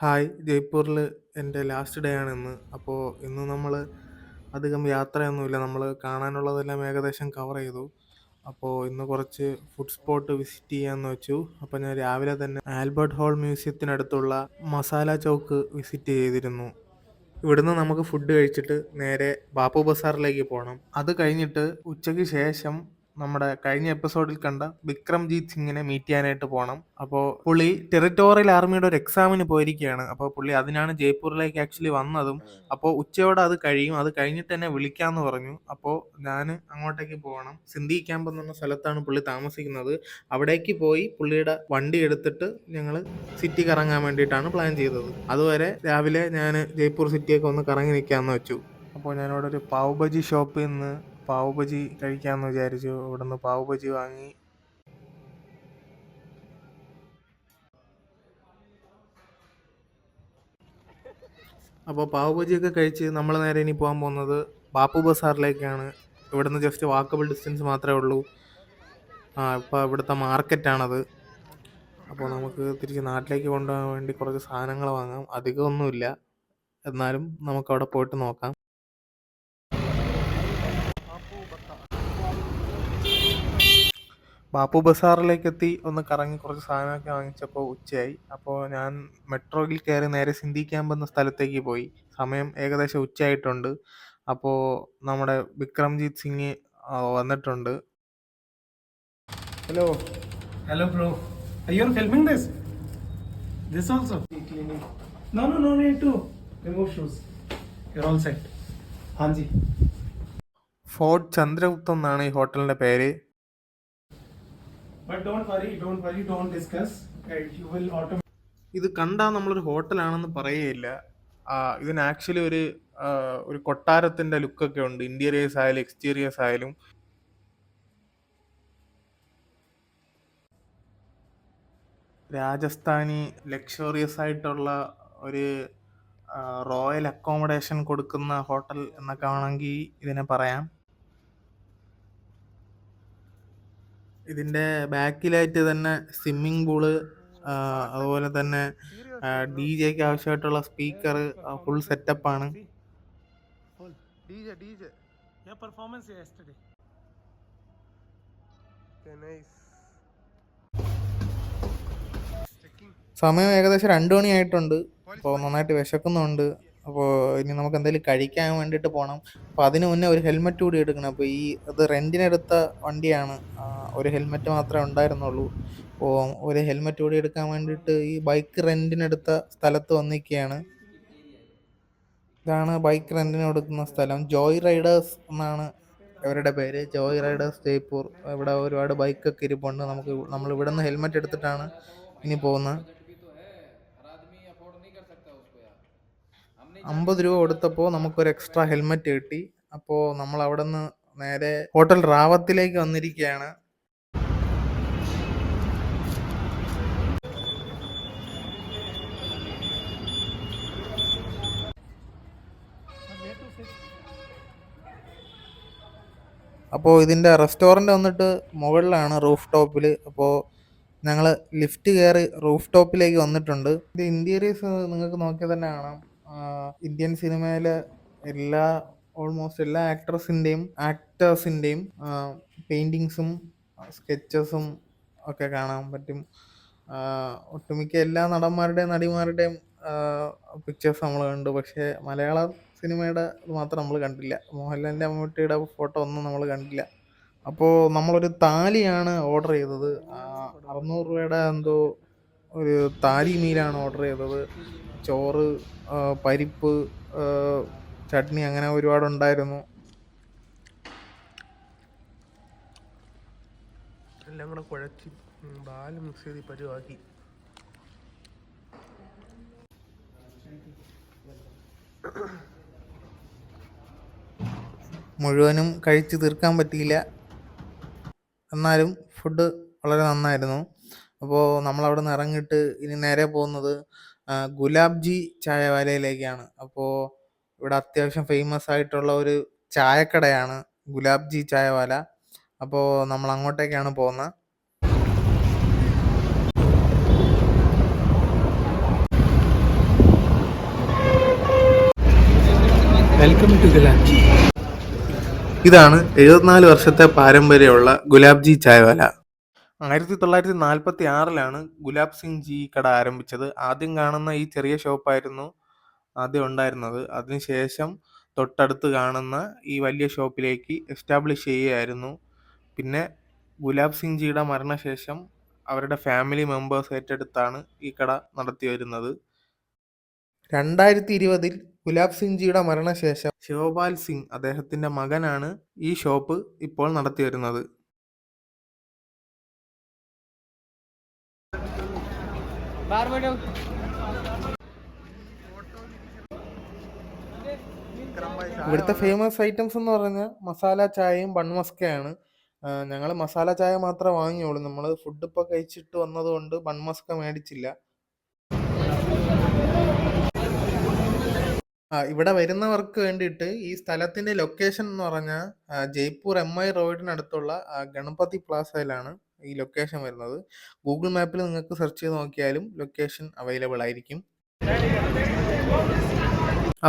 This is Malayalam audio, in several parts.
ഹായ്, ജയ്പൂരിൽ എൻ്റെ ലാസ്റ്റ് ഡേ ആണ് ഇന്ന്. അപ്പോൾ ഇന്ന് നമ്മൾ അധികം യാത്രയൊന്നുമില്ല. നമ്മൾ കാണാനുള്ളതെല്ലാം ഏകദേശം കവർ ചെയ്തു. അപ്പോൾ ഇന്ന് കുറച്ച് ഫുഡ് സ്പോട്ട് വിസിറ്റ് ചെയ്യാമെന്ന് വെച്ചു. അപ്പോൾ ഞാൻ രാവിലെ തന്നെ ആൽബർട്ട് ഹോൾ മ്യൂസിയത്തിനടുത്തുള്ള മസാല ചൗക്ക് വിസിറ്റ് ചെയ്തിരുന്നു. ഇവിടുന്ന് നമുക്ക് ഫുഡ് കഴിച്ചിട്ട് നേരെ ബാപ്പു ബസാറിലേക്ക് പോകണം. അത് കഴിഞ്ഞിട്ട് ഉച്ചയ്ക്ക് ശേഷം നമ്മുടെ കഴിഞ്ഞ എപ്പിസോഡിൽ കണ്ട വിക്രംജീത് സിംഗിനെ മീറ്റ് ചെയ്യാനായിട്ട് പോകണം. അപ്പോൾ പുള്ളി ടെറിട്ടോറിയൽ ആർമിയുടെ ഒരു എക്സാമിന് പോയിരിക്കുകയാണ്. അപ്പോൾ പുള്ളി അതിനാണ് ജയ്പൂരിലേക്ക് ആക്ച്വലി വന്നതും. അപ്പോൾ ഉച്ചയോടെ അത് കഴിയും. അത് കഴിഞ്ഞിട്ട് എന്നെ വിളിക്കാമെന്ന് പറഞ്ഞു. അപ്പോൾ ഞാൻ അങ്ങോട്ടേക്ക് പോകണം. സിന്ധി ക്യാമ്പ് എന്ന് പറഞ്ഞ സ്ഥലത്താണ് പുള്ളി താമസിക്കുന്നത്. അവിടേക്ക് പോയി പുള്ളിയുടെ വണ്ടി എടുത്തിട്ട് ഞങ്ങൾ സിറ്റി കറങ്ങാൻ വേണ്ടിയിട്ടാണ് പ്ലാൻ ചെയ്തത്. അതുവരെ രാവിലെ ഞാൻ ജയ്പൂർ സിറ്റിയൊക്കെ ഒന്ന് കറങ്ങി നിൽക്കാമെന്ന് വെച്ചു. അപ്പോൾ ഞാനിവിടെ ഒരു പാവ് ബജി ഷോപ്പിൽ നിന്ന് പാവ് ബജി കഴിക്കാമെന്ന് വിചാരിച്ചു. ഇവിടുന്ന് പാവ് ബജി വാങ്ങി. അപ്പോൾ പാവ് ബജിയൊക്കെ കഴിച്ച് നമ്മൾ നേരെ ഇനി പോകാൻ പോകുന്നത് ബാപ്പു ബസാറിലേക്കാണ്. ഇവിടുന്ന് ജസ്റ്റ് വാക്കബിൾ ഡിസ്റ്റൻസ് മാത്രമേ ഉള്ളൂ. ഇപ്പോൾ ഇവിടുത്തെ മാർക്കറ്റാണത്. അപ്പോൾ നമുക്ക് തിരിച്ച് നാട്ടിലേക്ക് കൊണ്ടുപോകാൻ വേണ്ടി കുറച്ച് സാധനങ്ങൾ വാങ്ങാം. അധികമൊന്നുമില്ല, എന്നാലും നമുക്കവിടെ പോയിട്ട് നോക്കാം. ബാപ്പു ബസാറിലേക്ക് എത്തി ഒന്ന് കറങ്ങി കുറച്ച് സാധനമൊക്കെ വാങ്ങിച്ചപ്പോൾ ഉച്ചയായി. അപ്പോൾ ഞാൻ മെട്രോയിൽ കയറി നേരെ സിന്ധി ക്യാമ്പ് എന്ന സ്ഥലത്തേക്ക് പോയി. സമയം ഏകദേശം ഉച്ചയായിട്ടുണ്ട്. അപ്പോൾ നമ്മുടെ വിക്രംജീത് സിംഗ് വന്നിട്ടുണ്ട്. Hello. Hello, bro. Are you filming this? This also? Cleaning. No need to remove shoes. You're all set. Hanji. Fort Chandragupta എന്നാണ് ഈ ഹോട്ടലിൻ്റെ പേര്. But don't worry, don't discuss. You will automatically. ഇത് കണ്ടാൽ നമ്മളൊരു ഹോട്ടലാണെന്ന് പറയുകയില്ല. ഇതിന് ആക്ച്വലി ഒരു കൊട്ടാരത്തിൻ്റെ ലുക്കൊക്കെ ഉണ്ട്. ഇൻറ്റീരിയേഴ്സ് ആയാലും എക്സ്റ്റീരിയേഴ്സ് ആയാലും. രാജസ്ഥാനി ലക്ഷറിയസ് ആയിട്ടുള്ള ഒരു റോയൽ അക്കോമഡേഷൻ കൊടുക്കുന്ന ഹോട്ടൽ എന്നൊക്കെ വേണമെങ്കിൽ ഇതിനെ പറയാം. ഇതിൻ്റെ ബാക്കിലായിട്ട് തന്നെ സ്വിമ്മിംഗ് പൂള്, അതുപോലെ തന്നെ ഡി ജെക്ക് ആവശ്യമായിട്ടുള്ള സ്പീക്കർ, ഫുൾ സെറ്റപ്പാണ്. Your performance yesterday. സമയം ഏകദേശം 2 മണിയായിട്ടുണ്ട്. അപ്പോൾ നന്നായിട്ട് വിശക്കുന്നുണ്ട്. അപ്പോൾ ഇനി നമുക്ക് എന്തെങ്കിലും കഴിക്കാൻ വേണ്ടിയിട്ട് പോകണം. അപ്പോൾ അതിന് മുന്നേ ഒരു ഹെൽമെറ്റ് കൂടി എടുക്കണം. അപ്പോൾ ഇത് റെൻറ്റിനെടുത്ത വണ്ടിയാണ്. ഒരു ഹെൽമെറ്റ് മാത്രമേ ഉണ്ടായിരുന്നുള്ളൂ. അപ്പോൾ ഒരു ഹെൽമെറ്റ് കൂടി എടുക്കാൻ വേണ്ടിയിട്ട് ഈ ബൈക്ക് റെൻറ്റിനെടുത്ത സ്ഥലത്ത് വന്നിരിക്കുകയാണ്. ഇതാണ് ബൈക്ക് റെൻറ്റിന് കൊടുക്കുന്ന സ്ഥലം. ജോയ് റൈഡേഴ്സ് എന്നാണ് ഇവരുടെ പേര്. ജോയ് റൈഡേഴ്സ് ജയ്പൂർ. ഇവിടെ ഒരുപാട് ബൈക്കൊക്കെ ഇരിപ്പുണ്ട്. നമ്മൾ ഇവിടെ നിന്ന് ഹെൽമെറ്റ് എടുത്തിട്ടാണ് ഇനി പോകുന്നത്. 50 രൂപ കൊടുത്തപ്പോൾ നമുക്കൊരു എക്സ്ട്രാ ഹെൽമെറ്റ് കിട്ടി. അപ്പോൾ നമ്മൾ അവിടെ നിന്ന് നേരെ ഹോട്ടൽ റാവത്തിലേക്ക് വന്നിരിക്കുകയാണ്. അപ്പോൾ ഇതിൻ്റെ റെസ്റ്റോറൻറ്റ് വന്നിട്ട് മുകളിലാണ്, റൂഫ് ടോപ്പിൽ. അപ്പോൾ ഞങ്ങൾ ലിഫ്റ്റ് കയറി റൂഫ് ടോപ്പിലേക്ക് വന്നിട്ടുണ്ട്. ഇത് ഇൻറ്റീരിയേഴ്സ് നിങ്ങൾക്ക് നോക്കിയാൽ തന്നെ കാണാം. ഇന്ത്യൻ സിനിമയിലെ ഓൾമോസ്റ്റ് എല്ലാ ആക്ടേഴ്സിൻ്റെയും പെയിൻറ്റിങ്സും സ്കെച്ചസും ഒക്കെ കാണാൻ പറ്റും. ഒട്ടുമിക്ക എല്ലാ നടന്മാരുടെയും നടിമാരുടെയും പിക്ചേഴ്സ് നമ്മൾ കണ്ടു. പക്ഷേ മലയാള സിനിമയുടെ ഇത് മാത്രം നമ്മൾ കണ്ടില്ല. മോഹൻലാലിൻ്റെ മമ്മൂട്ടിയുടെ ഫോട്ടോ ഒന്നും നമ്മൾ കണ്ടില്ല. അപ്പോൾ നമ്മളൊരു താലിയാണ് ഓർഡർ ചെയ്തത്. 600 രൂപയുടെ എന്തോ ഒരു താലി മീലാണ് ഓർഡർ ചെയ്തത്. ചോറ്, പരിപ്പ്, ചട്നി, അങ്ങനെ ഒരുപാടുണ്ടായിരുന്നു. എല്ലാം കൂടെ കുഴച്ച് ദാൽ മിക്സ് ചെയ്ത് പരുവാക്കി. മുഴുവനും കഴിച്ച് തീർക്കാൻ പറ്റിയില്ല, എന്നാലും ഫുഡ് വളരെ നന്നായിരുന്നു. അപ്പോൾ നമ്മളവിടെ നിന്ന് ഇറങ്ങിയിട്ട് ഇനി നേരെ പോകുന്നത് ഗുലാബ്ജി ചായവാലയിലേക്കാണ്. അപ്പോൾ ഇവിടെ അത്യാവശ്യം ഫേമസ് ആയിട്ടുള്ള ഒരു ചായക്കടയാണ് ഗുലാബ്ജി ചായവാല. അപ്പോൾ നമ്മൾ അങ്ങോട്ടേക്കാണ് പോകുന്നത്. Welcome to Gulabji. ഇതാണ് 74 വർഷത്തെ പാരമ്പര്യമുള്ള ഗുലാബ് ജി ചായവാല. 1946 ഗുലാബ് സിംഗ് ജി കട ആരംഭിച്ചത്. ആദ്യം കാണുന്ന ഈ ചെറിയ ഷോപ്പായിരുന്നു ആദ്യം ഉണ്ടായിരുന്നത്. അതിനുശേഷം തൊട്ടടുത്ത് കാണുന്ന ഈ വലിയ ഷോപ്പിലേക്ക് എസ്റ്റാബ്ലിഷ് ചെയ്യുകയായിരുന്നു. പിന്നെ ഗുലാബ് സിംഗ് ജിയുടെ മരണശേഷം അവരുടെ ഫാമിലി മെമ്പേഴ്സ് ഏറ്റെടുത്താണ് ഈ കട നടത്തി വരുന്നത്. 2020 ഗുലാബ് സിംഗ് ജിയുടെ മരണശേഷം ശിവപാൽ സിംഗ് അദ്ദേഹത്തിന്റെ മകനാണ് ഈ ഷോപ്പ് ഇപ്പോൾ നടത്തി വരുന്നത്. ഇവിടുത്തെ ഫേമസ് ഐറ്റംസ് എന്ന് പറഞ്ഞാൽ മസാല ചായയും ബൺമസ്കയാണ്. ഞങ്ങൾ മസാല ചായ മാത്രമേ വാങ്ങിയുള്ളൂ. നമ്മൾ ഫുഡ് ഇപ്പോൾ കഴിച്ചിട്ട് വന്നതുകൊണ്ട് ബൺമസ്ക മേടിച്ചില്ല. ഇവിടെ വരുന്നവർക്ക് വേണ്ടിയിട്ട് ഈ സ്ഥലത്തിന്റെ ലൊക്കേഷൻ എന്ന് പറഞ്ഞാൽ ജയ്പൂർ MI റോഡിനടുത്തുള്ള ഗണപതി പ്ലാസയിലാണ് ഈ ലൊക്കേഷൻ വരുന്നത്. ഗൂഗിൾ മാപ്പിൽ നിങ്ങൾക്ക് സെർച്ച് ചെയ്ത് നോക്കിയാലും ലൊക്കേഷൻ അവൈലബിൾ ആയിരിക്കും.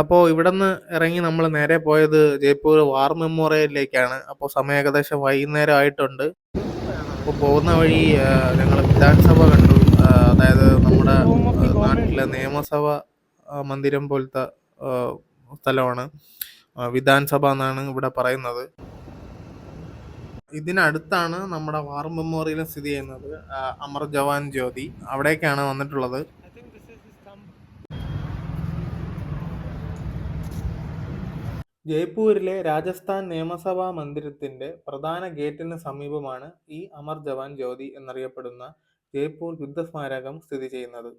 അപ്പോൾ ഇവിടെ നിന്ന് ഇറങ്ങി നമ്മൾ നേരെ പോയത് ജയ്പൂർ വാർ മെമ്മോറിയലിലേക്കാണ്. അപ്പോൾ സമയം ഏകദേശം വൈകുന്നേരം ആയിട്ടുണ്ട്. അപ്പോൾ പോകുന്ന വഴി ഞങ്ങൾ വിധാൻസഭ കണ്ടു. അതായത് നമ്മുടെ നാട്ടിലെ നിയമസഭ മന്ദിരം പോലത്തെ സ്ഥലമാണ്. വിധാൻസഭ എന്നാണ് ഇവിടെ പറയുന്നത്. ഇതിനടുത്താണ് നമ്മുടെ വാർ മെമ്മോറിയൽ സ്ഥിതി ചെയ്യുന്നത്. അമർ ജവാൻ ജ്യോതി അവിടേക്കാണ് വന്നിട്ടുള്ളത്. ജയ്പൂരിലെ രാജസ്ഥാൻ നിയമസഭാ മന്ദിരത്തിന്റെ പ്രധാന ഗേറ്റിന് സമീപമാണ് ഈ അമർ ജവാൻ ജ്യോതി എന്നറിയപ്പെടുന്ന ജയ്പൂർ യുദ്ധസ്മാരകം സ്ഥിതി ചെയ്യുന്നത്.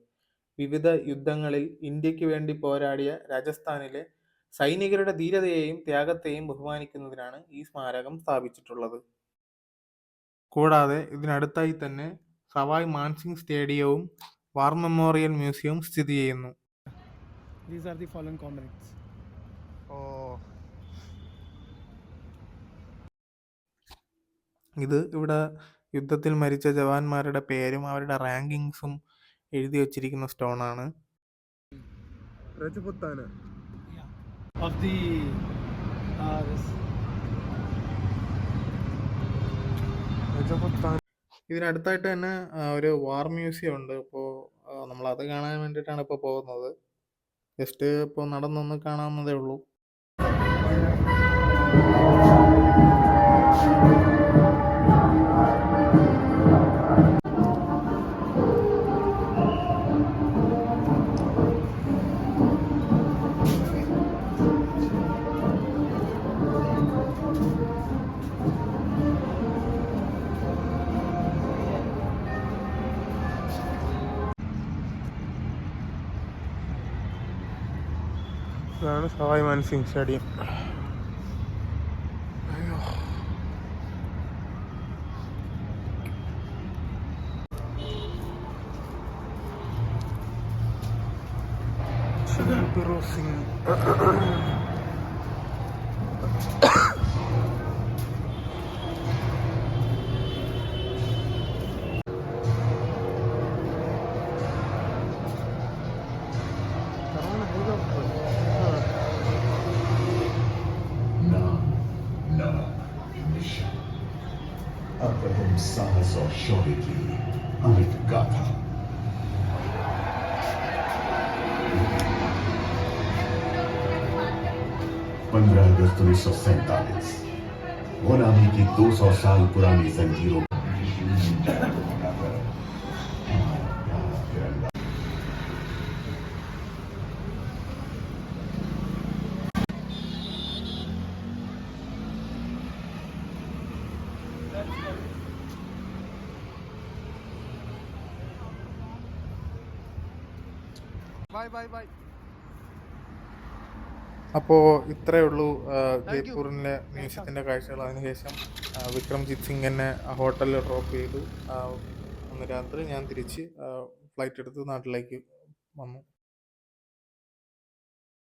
വിവിധ യുദ്ധങ്ങളിൽ ഇന്ത്യക്ക് വേണ്ടി പോരാടിയ രാജസ്ഥാനിലെ സൈനികരുടെ ധീരതയെയും ത്യാഗത്തെയും ബഹുമാനിക്കുന്നതിനാണ് ഈ സ്മാരകം സ്ഥാപിച്ചിട്ടുള്ളത്. കൂടാതെ ഇതിനടുത്തായി തന്നെ സവായ് മാൻസിംഗ് സ്റ്റേഡിയവും വാർ മെമ്മോറിയൽ മ്യൂസിയവും സ്ഥിതി ചെയ്യുന്നു. These are the fallen comrades. ഇത് ഇവിടെ യുദ്ധത്തിൽ മരിച്ച ജവാന്മാരുടെ പേരും അവരുടെ റാങ്കിങ്സും എഴുതി വച്ചിരിക്കുന്ന സ്റ്റോണാണ്. രജപുത്താന Of the ഇതിനടുത്തായിട്ട് തന്നെ ഒരു വാർ മ്യൂസിയം ഉണ്ട്. അപ്പോൾ നമ്മൾ അത് കാണാൻ വേണ്ടിയിട്ടാണ് ഇപ്പോൾ പോകുന്നത്. ജസ്റ്റ് ഇപ്പോൾ നടന്നൊന്ന് കാണാവുന്നതേ ഉള്ളൂ. ഇതാണ് സവായ് മാൻസിംഗ് സ്റ്റേഡിയം. अप्रतिम साहस और शौर्य की अमित गाथा। 15 अगस्त 1947 गुलामी की 200 साल पुरानी जंजीरों അപ്പോൾ ഇത്രയേ ഉള്ളൂ ജയ്പൂരിലെ മ്യൂസിയത്തിൻ്റെ കാഴ്ചകൾ. അതിനുശേഷം വിക്രംജിത്ത് സിംഗ് എന്നെ ഹോട്ടലിൽ ഡ്രോപ്പ് ചെയ്തു. അന്ന് രാത്രി ഞാൻ തിരിച്ച് ഫ്ലൈറ്റ് എടുത്ത് നാട്ടിലേക്ക് വന്നു.